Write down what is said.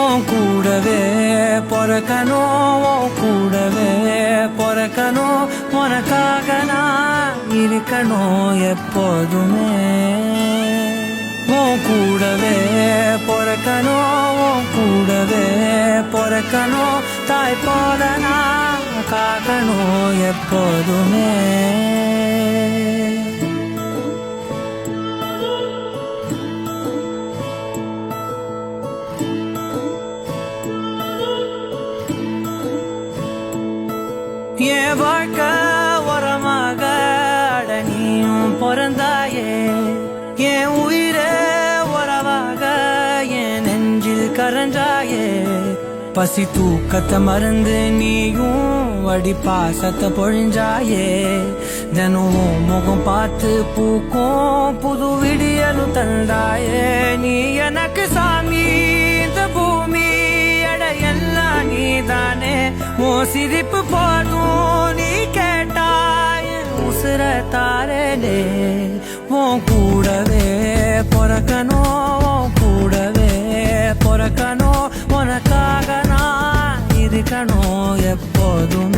உன் கூடவே பொறக்கணும், உன் கூடவே பொறக்கணும், உனக்காக நான் இருக்கணும் எப்போதுமே. உன் கூடவே பொறக்கணும், உன் கூடவே பொறக்கணும், தாய் போல நான் காக்கணும் எப்போதுமே. என் வாழ்க்கை உரமாக அடனியும் பிறந்தாயே, என் உயிரே உறவாக என் நெஞ்சில் கரஞ்சாயே. பசி தூக்கத்தை மறந்து நீயும் அடி பாசத்தை பொழிஞ்சாயே. தினம் முகம் பார்த்து பூக்கும் புது விடியலும் தந்தாயே. நீ எனக்கு சாமி, இந்த பூமி எல்லாம் நீதானே. உன் சிரிப்பு போதும், நீ கேட்டாய் உசுர தாரே. உன் கூடவே பொறக்கணும், உன் கூடவே பொறக்கணும், உனக்காக நான் இருக்கணும் எப்போதும்.